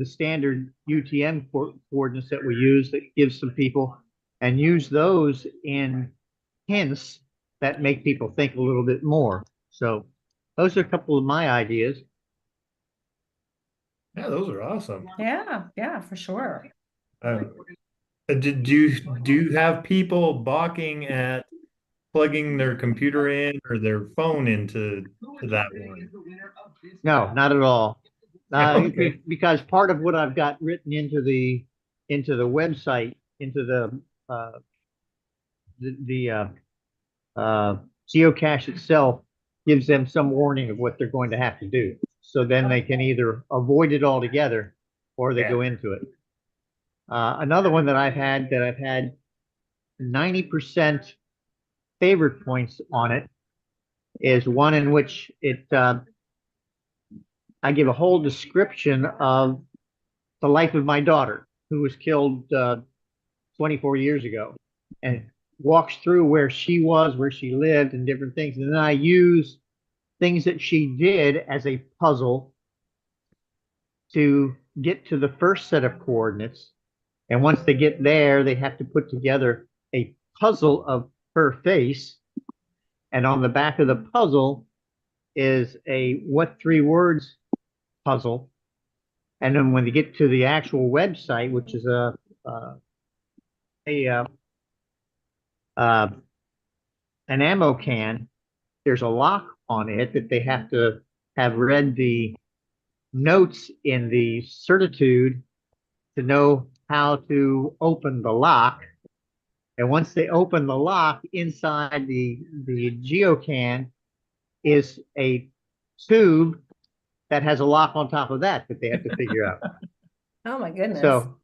I: standard UTM coordinates that we use that gives some people, and use those in hints that make people think a little bit more. So those are a couple of my ideas.
B: Yeah, those are awesome.
A: Yeah, for sure.
B: Do you have people balking at plugging their computer in or their phone into to that one?
I: No, not at all.
B: Okay.
I: Because part of what I've got written into the website, into the geocache itself, gives them some warning of what they're going to have to do. So then they can either avoid it altogether or they go into it. Another one that I've had 90% favorite points on it is one in which I give a whole description of the life of my daughter, who was killed 24 years ago, and walks through where she was, where she lived, and different things. And then I use things that she did as a puzzle to get to the first set of coordinates. And once they get there, they have to put together a puzzle of her face. And on the back of the puzzle is a what three words puzzle. And then when they get to the actual website, which is an ammo can, there's a lock on it that they have to have read the notes in the certitude to know how to open the lock. And once they open the lock, inside the geocan is a tube that has a lock on top of that they have to figure out.
A: Oh my goodness.
I: So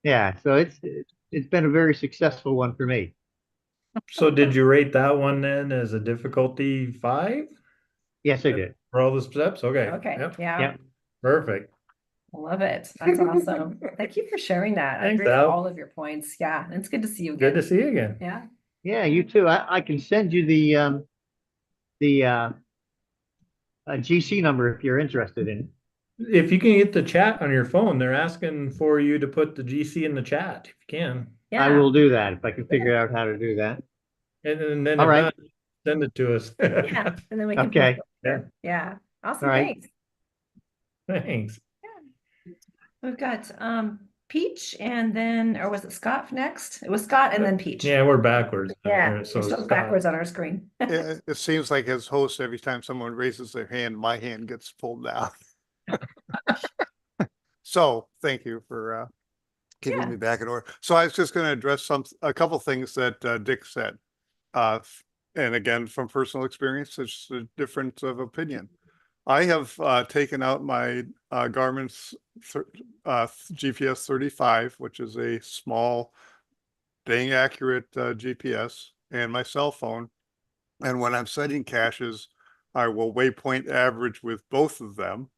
I: yeah, so it's been a very successful one for me.
B: So did you rate that one then as a difficulty 5
I: Yes, I did.
B: for all the steps? Okay.
A: Okay,
B: Yep.
A: yeah,
I: Yep.
B: Perfect.
A: love it. That's awesome. Thank you for sharing that. I
B: Thanks,
A: agree with
B: Al.
A: all of your points. Yeah, and it's good to see you
B: Good
A: again.
B: to see you again.
A: Yeah.
I: Yeah, you too. I can send you the GC number if you're interested in it.
B: If you can get the chat on your phone, they're asking for you to put the GC in the chat if you can.
A: Yeah.
I: I will do that if I can figure out how to do that.
B: And then
I: All
B: if
I: right.
B: not, send it to us.
A: Yeah, and then we can
I: Okay.
A: post it there. Yeah. Awesome.
I: All right.
A: Thanks.
B: Thanks.
A: We've got Peach and then, or was it Scott next? It was Scott and then Peach.
B: Yeah, we're backwards.
A: Yeah,
B: So
A: it's
B: Scott.
A: backwards on our screen.
C: It seems like as host, every time someone raises their hand, my hand gets pulled down. So thank you for keeping
A: Yeah.
C: me back in order. So I was just going to address a couple things that Dick said. And again, from personal experience, it's a difference of opinion. I have taken out my Garmin's GPS 35, which is a small dang accurate GPS and my cell phone. And when I'm setting caches, I will waypoint average with both of them.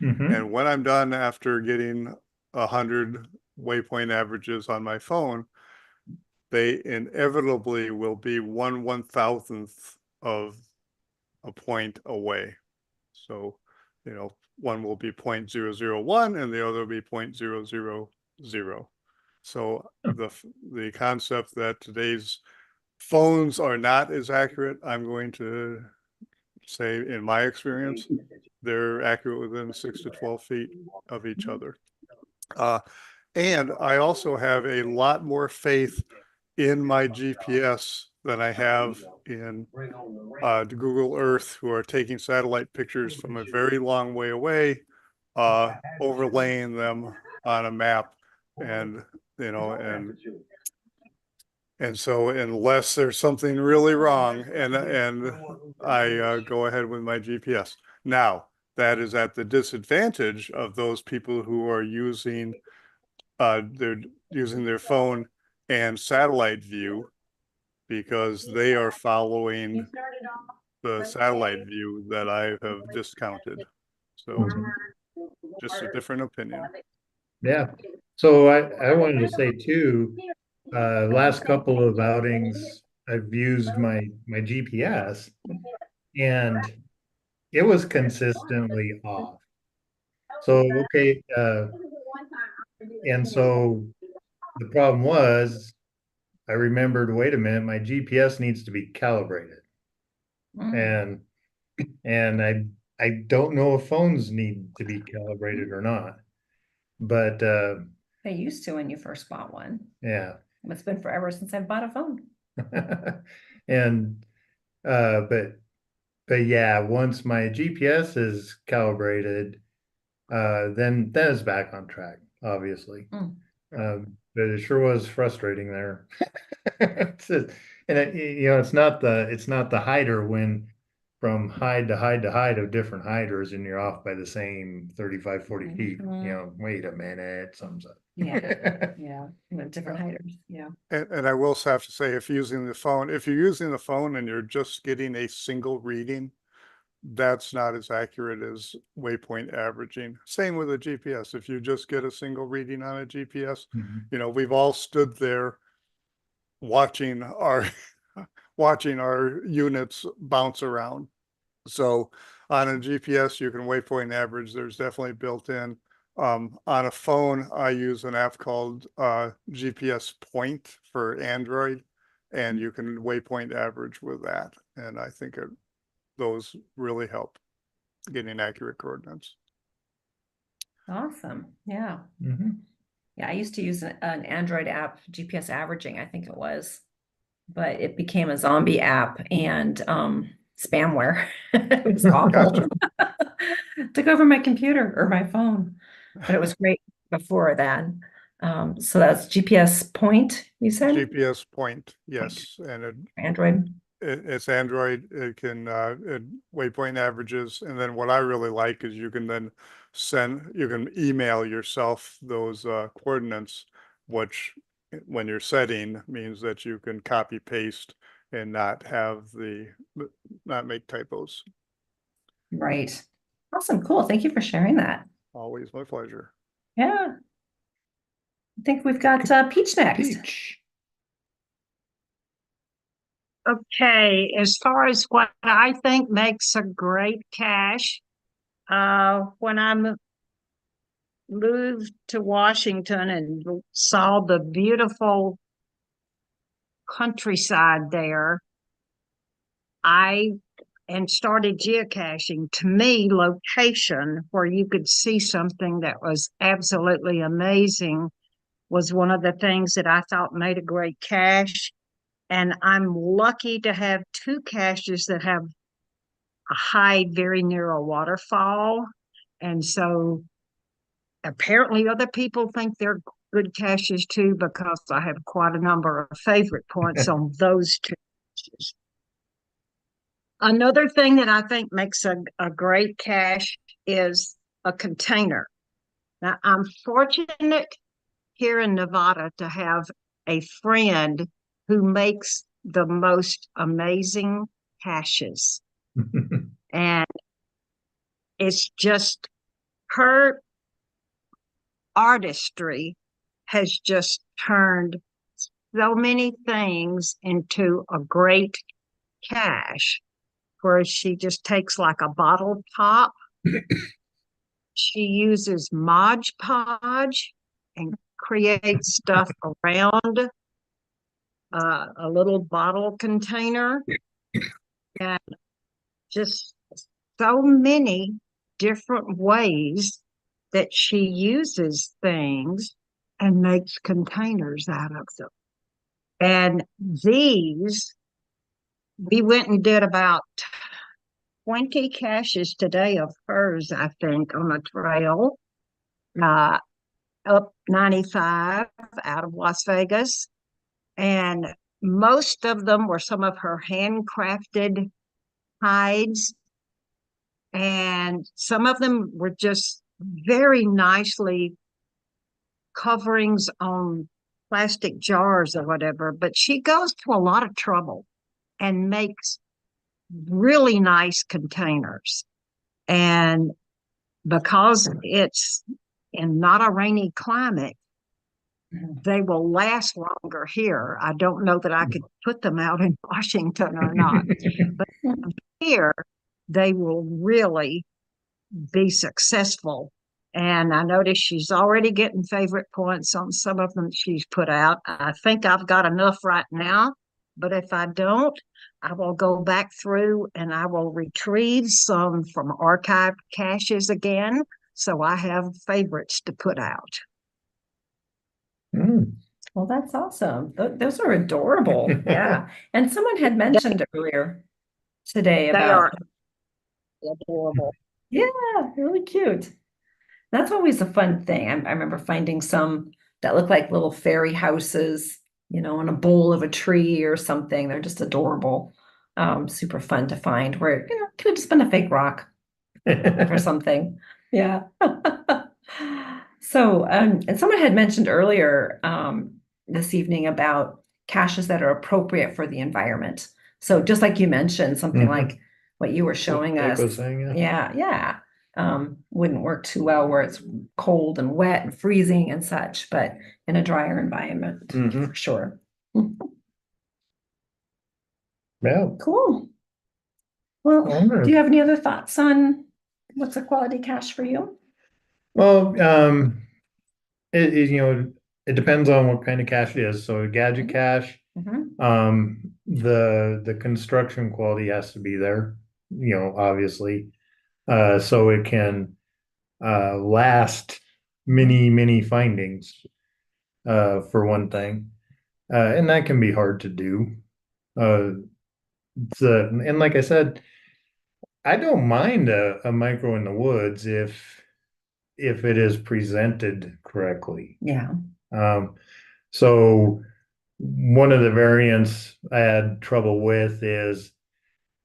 B: Mhm.
C: And when I'm done after getting 100 waypoint averages on my phone, they inevitably will be 1/1000th of a point away. So, one will be 0.001 and the other will be 0.000. So the concept that today's phones are not as accurate, I'm going to say, in my experience, they're accurate within 6 to 12 feet of each other. And I also have a lot more faith in my GPS than I have in the Google Earth, who are taking satellite pictures from a very long way away, overlaying them on a map. And, and so unless there's something really wrong, and I go ahead with my GPS. Now, that is at the disadvantage of those people who are they're using their phone and satellite view, because they are following the satellite view that I have discounted. So just a different opinion.
B: Yeah. So I wanted to say too, last couple of outings, I've used my GPS and it was consistently off. So, okay, and so the problem was, I remembered, wait a minute, my GPS needs to be calibrated. And I don't know if phones need to be calibrated or not. But
A: They used to when you first bought one.
B: yeah.
A: It's been forever since I've bought a phone.
B: And but yeah, once my GPS is calibrated, then it's back on track, obviously. But it sure was frustrating there. And it's not the hider when from hide to hide to hide of different hiders and you're off by the same 35, 40 feet. Wait a minute, something's up.
A: Yeah, different hiders. Yeah.
C: And I will have to say, if you're using the phone and you're just getting a single reading, that's not as accurate as waypoint averaging. Same with a GPS. If you just get a single reading on a GPS, we've all stood there watching our units bounce around. So on a GPS, you can waypoint average. There's definitely built in. On a phone, I use an app called GPS Point for Android, and you can waypoint average with that. And I think those really help getting accurate coordinates.
A: Awesome. Yeah. Yeah, I used to use an Android app, GPS averaging, I think it was, but it became a zombie app and spamware. It was awful. Took over my computer or my phone, but it was great before that. So that's GPS Point, you said?
C: GPS Point, yes, and
A: Android.
C: it's Android. It can waypoint averages, and then what I really like is you can email yourself those coordinates, which when you're setting means that you can copy paste and not make typos.
A: Right. Awesome. Cool. Thank you for sharing that.
C: Always my pleasure.
A: Yeah. I think we've got Peach next.
B: Peach.
J: Okay, as far as what I think makes a great cache, when I moved to Washington and saw the beautiful countryside there, and started geocaching. To me, location where you could see something that was absolutely amazing was one of the things that I thought made a great cache. And I'm lucky to have two caches that have a hide very near a waterfall. And so apparently other people think they're good caches too, because I have quite a number of favorite points on those two caches. Another thing that I think makes a great cache is a container. Now, I'm fortunate here in Nevada to have a friend who makes the most amazing caches. And it's just her artistry has just turned so many things into a great cache, where she just takes like a bottle top. She uses Mod Podge and creates stuff around a little bottle container, and just so many different ways that she uses things and makes containers out of them. And these, we went and did about 20 caches today of hers, I think, on a trail up 95 out of Las Vegas. And most of them were some of her handcrafted hides. And some of them were just very nicely coverings on plastic jars or whatever. But she goes to a lot of trouble and makes really nice containers. And because it's in not a rainy climate, they will last longer here. I don't know that I could put them out in Washington or not, but here they will really be successful. And I noticed she's already getting favorite points on some of them she's put out. I think I've got enough right now, but if I don't, I will go back through and I will retrieve some from archived caches again, so I have favorites to put out.
A: Well, that's awesome. Those are adorable. Yeah. And someone had mentioned earlier today
J: They
A: about,
J: are adorable.
A: yeah, really cute. That's always a fun thing. I remember finding some that look like little fairy houses, in a bowl of a tree or something. They're just adorable. Super fun to find, where, it could have just been a fake rock or something. Yeah. So, and someone had mentioned earlier this evening about caches that are appropriate for the environment. So just like you mentioned, something like what you were showing
B: Like
A: us.
B: was saying,
A: Yeah. Wouldn't work too well where it's cold and wet and freezing and such, but in a drier environment, for sure.
B: Yeah.
A: Cool. Well,
B: Wonderful.
A: do you have any other thoughts on what's a quality cache for you?
B: Well, it depends on what kind of cache it is. So a gadget cache, the construction quality has to be there, obviously. So it can last many findings, for one thing. And that can be hard to do. And like I said, I don't mind a micro in the woods if it is presented correctly.
A: Yeah.
B: So one of the variants I had trouble with is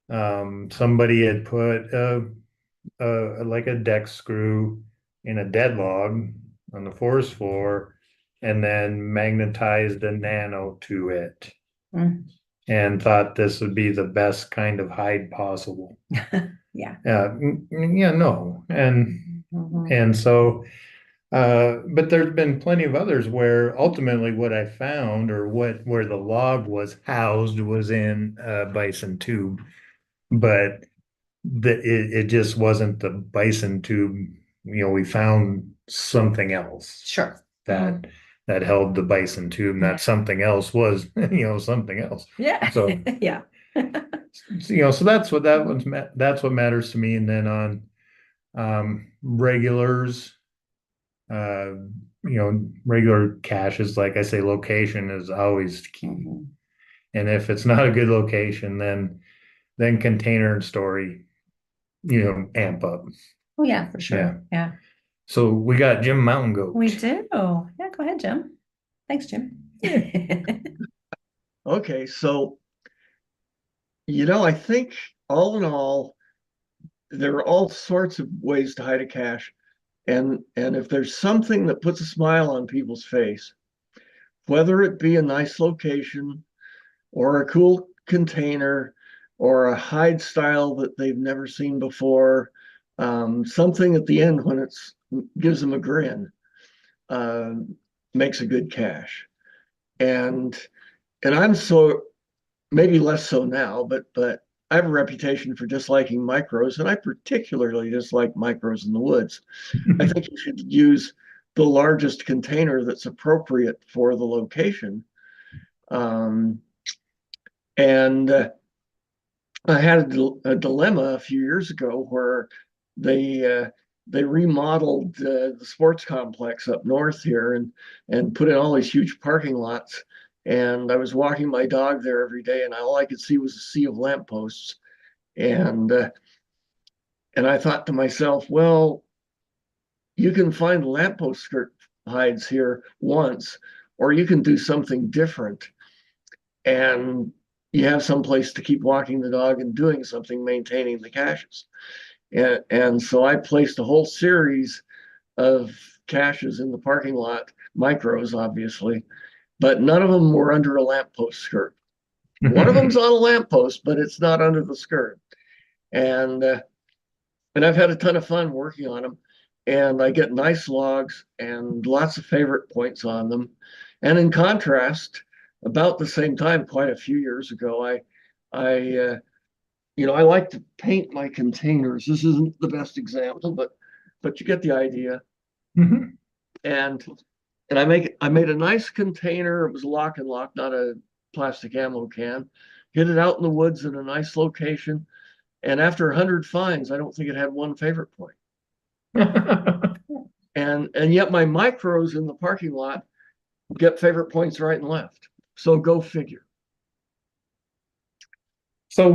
B: somebody had put like a deck screw in a dead log on the forest floor and then magnetized a nano to it and thought this would be the best kind of hide possible.
A: Yeah.
B: No. And so but there's been plenty of others where ultimately what I found or where the log was housed was in a bison tube, but it just wasn't the bison tube. We found something else.
A: Sure.
B: That held the bison tube, and that something else was, something else.
A: Yeah.
B: So
A: yeah.
B: So that's what matters to me. And then on regulars, regular caches, like I say, location is always key. And if it's not a good location, then container and story, amp up.
A: Oh yeah, for sure. Yeah.
B: So we got Jim Mountain Goat.
A: We do. Yeah, go ahead, Jim. Thanks, Jim.
K: Okay, so I think all in all, there are all sorts of ways to hide a cache. And if there's something that puts a smile on people's face, whether it be a nice location or a cool container or a hide style that they've never seen before, something at the end when it's gives them a grin, uh, makes a good cache. And I'm so maybe less so now, but I have a reputation for disliking micros, and I particularly dislike micros in the woods. I think you should use the largest container that's appropriate for the location. And I had a dilemma a few years ago where they remodeled the sports complex up north here and put in all these huge parking lots. And I was walking my dog there every day, and all I could see was a sea of lampposts. And I thought to myself, well, you can find lamppost skirt hides here once, or you can do something different. And you have some place to keep walking the dog and doing something, maintaining the caches. And so I placed a whole series of caches in the parking lot, micros, obviously, but none of them were under a lamppost skirt. One of them's on a lamppost, but it's not under the skirt. And I've had a ton of fun working on them. And I get nice logs and lots of favorite points on them. And in contrast, about the same time, quite a few years ago, I like to paint my containers. This isn't the best example, but you get the idea.
B: Mhm.
K: And I made a nice container. It was lock and lock, not a plastic ammo can. Hid it out in the woods in a nice location. And after 100 finds, I don't think it had one favorite point. And yet my micros in the parking lot get favorite points right and left. So go figure.
B: So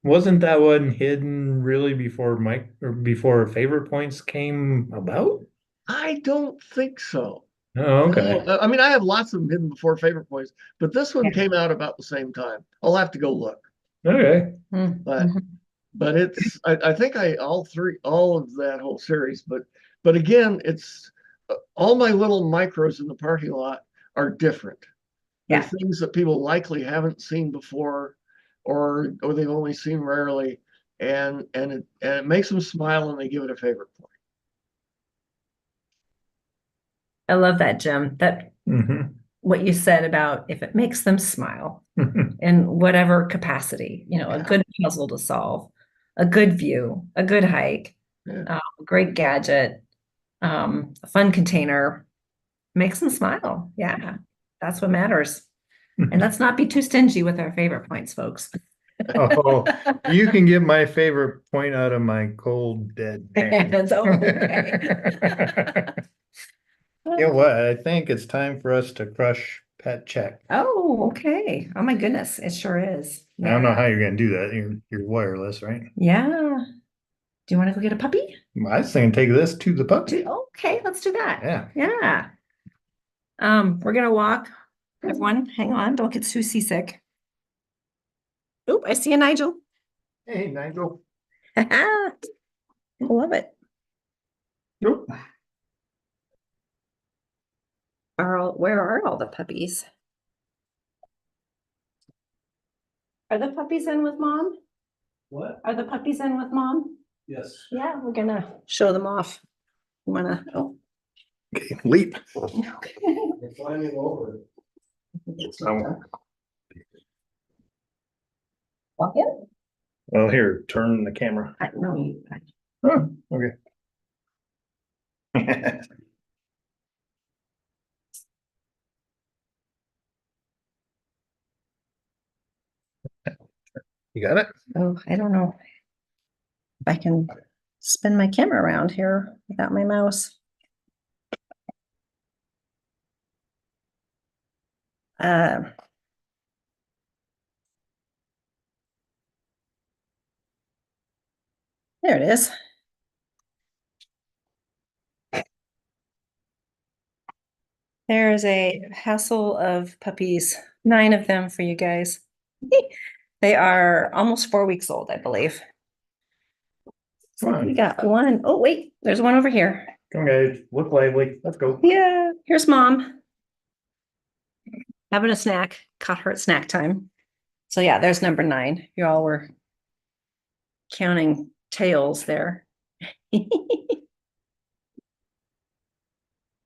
B: wasn't that one hidden really before favorite points came about?
K: I don't think so.
B: Oh, okay.
K: No, I mean, I have lots of them hidden before favorite points, but this one came out about the same time. I'll have to go look.
B: Okay.
K: But it's I think all of that whole series, but again, it's all my little micros in the parking lot are different. They're
A: Yeah.
K: things that people likely haven't seen before or they've only seen rarely, and it makes them smile and they give it a favorite point.
A: I love that, Jim. That
B: Mhm.
A: what you said about if it makes them smile in whatever capacity, a good puzzle to solve, a good view, a good hike,
K: Yeah.
A: a great gadget, a fun container, makes them smile. Yeah, that's what matters. And let's not be too stingy with our favorite points, folks.
B: Oh, you can get my favorite point out of my cold dead hand.
A: Hands, oh, okay.
B: You know what? I think it's time for us to crush pet check.
A: Oh, okay. Oh my goodness, it sure is.
B: I don't know how you're gonna do that. You're wireless, right?
A: Yeah. Do you want to go get a puppy?
B: I was thinking take this to the puppy.
A: Okay, let's do that.
B: Yeah.
A: Yeah. We're gonna walk. Everyone, hang on, don't get too seasick. Oop, I see a Nigel.
B: Hey, Nigel.
A: I love it.
B: Nope.
A: Where are all the puppies? Are the puppies in with mom?
B: What?
A: Are the puppies in with mom?
B: Yes.
A: Yeah, we're gonna show them off. You wanna,
B: Okay, leap.
A: okay.
B: We're climbing over.
A: Walk in?
B: Well, here, turn the camera.
A: No,
B: Oh, okay. You got it?
A: oh, I don't know if I can spin my camera around here without my mouse. There it is. There's a hassle of puppies, 9 of them for you guys. They are almost 4 weeks old, I believe. So we got one. Oh, wait, there's one over here.
B: Come guys, look lively. Let's go.
A: Yeah, here's mom. having a snack, caught her at snack time. So yeah, there's number 9. You all were counting tails there.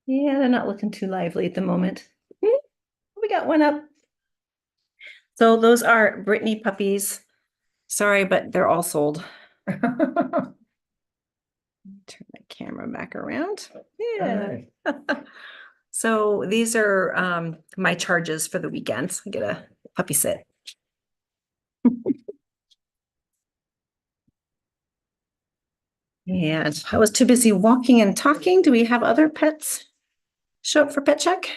A: Yeah, they're not looking too lively at the moment. We got one up. So those are Brittany puppies. Sorry, but they're all sold. Turn the camera back around. Yeah. So these are my charges for the weekend. I get a puppy sit. And I was too busy walking and talking. Do we have other pets show up for pet check?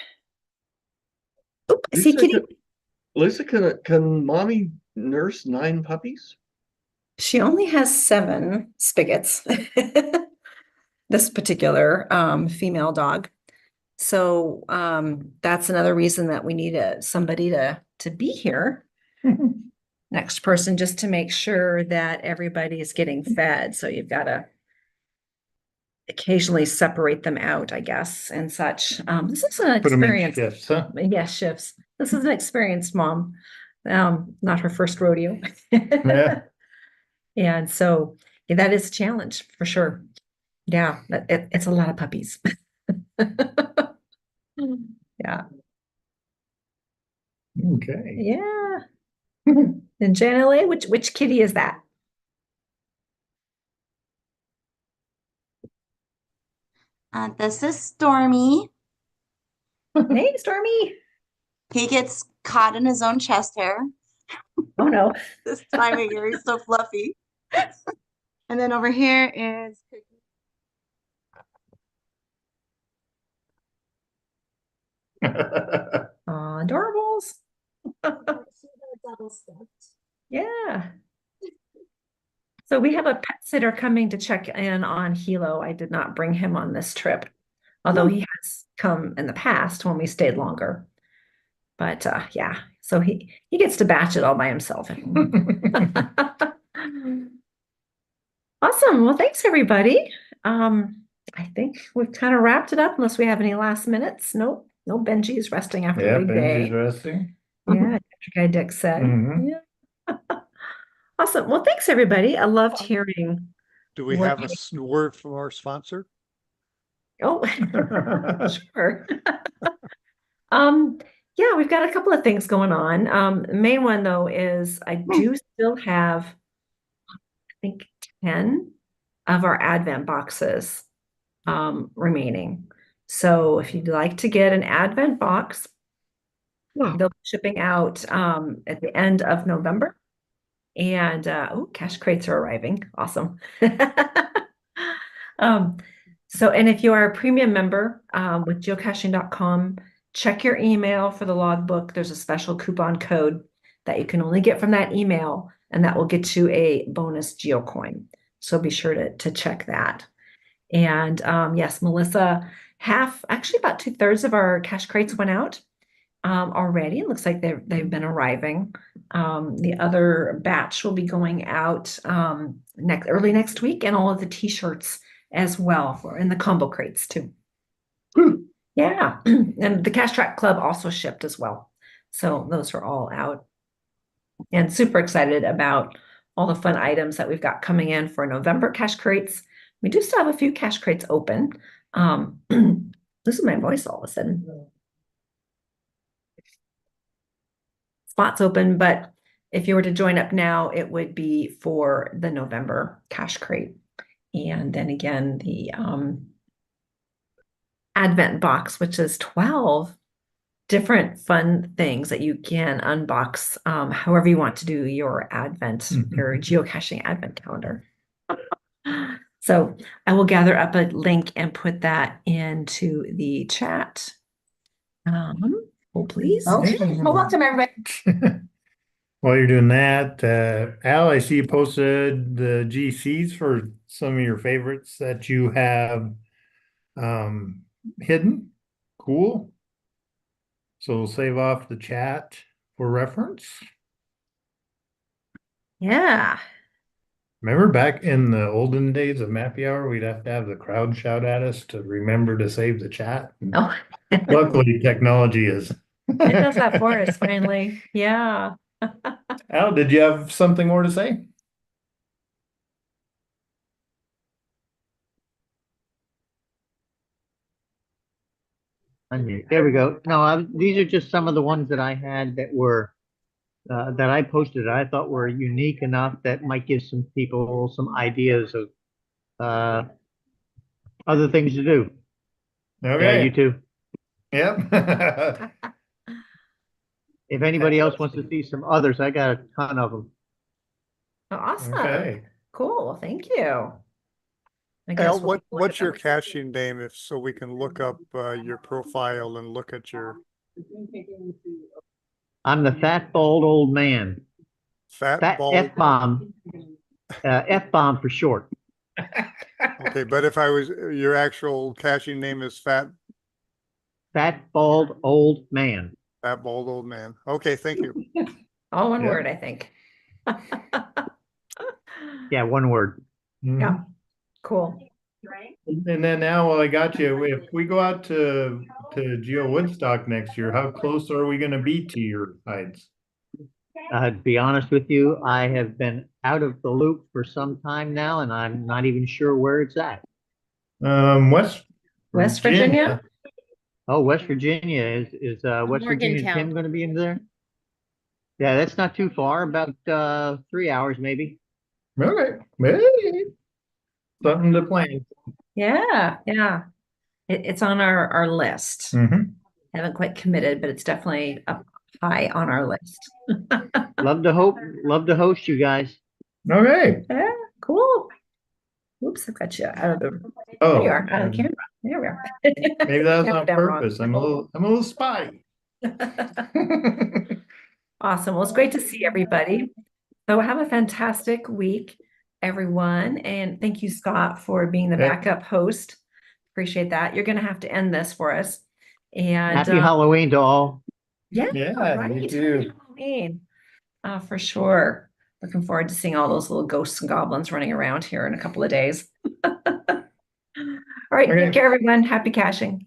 A: Oh, I see Kitty.
K: Lisa, can mommy nurse 9 puppies?
A: She only has 7 spigots. This particular female dog. So that's another reason that we need somebody to be here. Next person, just to make sure that everybody is getting fed. So you've got to occasionally separate them out, I guess, and such. This is an
B: Put 'em in
A: experience.
B: shifts, huh?
A: Yes, shifts. This is an experienced mom. Not her first rodeo.
B: Yeah.
A: And so yeah, that is a challenge for sure. Yeah, it's a lot of puppies. Yeah.
B: Okay.
A: Yeah. And JNLA, which kitty is that?
L: This is Stormy.
A: Hey, Stormy.
L: He gets caught in his own chest hair.
A: Oh no.
L: This time of year, he's so fluffy. And then over here is Cookie.
A: Adorables. Yeah. So we have a pet sitter coming to check in on Hilo. I did not bring him on this trip, although he has come in the past when we stayed longer. But yeah, so he gets to batch it all by himself. Awesome. Well, thanks everybody. I think we've kind of wrapped it up unless we have any last minutes. Nope. No Benji's resting after
B: Yeah,
A: a big
B: Benji's
A: day.
B: resting.
A: Yeah, Guy Dick said.
B: Mhm.
A: Yeah. Awesome. Well, thanks everybody. I loved hearing.
C: Do we
A: what
C: have a
A: you-
C: word from our sponsor?
A: Oh, sure. Yeah, we've got a couple of things going on. The main one though is I do still have, I think, 10 of our Advent boxes remaining. So if you'd like to get an Advent box, they'll be shipping out at the end of November. And oh, cash crates are arriving. Awesome. So, and if you are a premium member with geocaching.com, check your email for the logbook. There's a special coupon code that you can only get from that email, and that will get you a bonus geocoin. So be sure to check that. And yes, Melissa, actually about 2/3 of our cash crates went out already. It looks like they've been arriving. The other batch will be going out early next week, and all of the t-shirts as well for in the combo crates too. Yeah, and the Cash Track Club also shipped as well. So those are all out. And super excited about all the fun items that we've got coming in for November cash crates. We do still have a few cash crates open. This is my voice all of a sudden. Spots open, but if you were to join up now, it would be for the November cash crate. And then again, the Advent box, which is 12 different fun things that you can unbox however you want to do your Advent, your geocaching Advent calendar. So I will gather up a link and put that into the chat. Oh, please.
L: Okay. Well, welcome everybody.
B: While you're doing that, Al, I see you posted the GCs for some of your favorites that you have hidden. Cool. So we'll save off the chat for reference.
A: Yeah.
B: Remember back in the olden days of Mappy Hour, we'd have to have the crowd shout at us to remember to save the chat.
A: Oh.
B: Luckily, technology has
A: It does that for us finally. Yeah.
B: Al, did you have something more to say?
I: Unmute. There we go. No, these are just some of the ones that I had that were that I posted. I thought were unique enough that might give some people some ideas of other things to do. Yeah, you
B: Okay.
I: too.
B: Yep.
I: If anybody else wants to see some others, I got a ton of them.
A: Oh, awesome.
B: Okay.
A: Cool. Well, thank you. I guess
C: Al,
A: we'll look
C: what's
A: at
C: your
A: them.
C: caching name if so we can look up your profile and look at your
I: I'm the fat bald old man.
C: fat bald?
I: F-bomb. F-bomb for short.
C: Okay, but if I was your actual caching name is fat
I: Bald old man.
C: bald old man. Okay, thank you.
A: All one
B: Yeah.
A: word, I think.
I: Yeah, one word.
A: Yeah. Cool.
B: And then now, while I got you, if we go out to Geo Woodstock next year, how close are we going to be to your hides?
I: To be honest with you, I have been out of the loop for some time now, and I'm not even sure where it's at.
B: West
A: West Virginia?
I: Oh, West Virginia is West Virginia
D: Morgantown.
I: Tim going to be in there? Yeah, that's not too far. About 3 hours maybe.
B: Okay. Hey, something to plan.
A: Yeah. Yeah. It's on our list.
B: Mhm.
A: Haven't quite committed, but it's definitely up high on our list.
I: Love to host you guys.
B: Okay.
A: Yeah, cool. Oops, I got you out of the.
B: Oh,
A: There you are, out of the camera. There we are.
B: maybe that's
A: Camera
B: on
A: down wrong.
B: purpose. I'm a little spotty.
A: Awesome. Well, it's great to see everybody. So have a fantastic week, everyone. And thank you, Scott, for being the
B: Yeah.
A: backup host. Appreciate that. You're going to have to end this for us. And
I: Happy Halloween to all.
A: yeah,
B: Yeah,
A: right.
B: you too.
A: Happy Halloween. For sure. Looking forward to seeing all those little ghosts and goblins running around here in a couple of days. All right.
B: Okay.
A: Take care, everyone. Happy caching.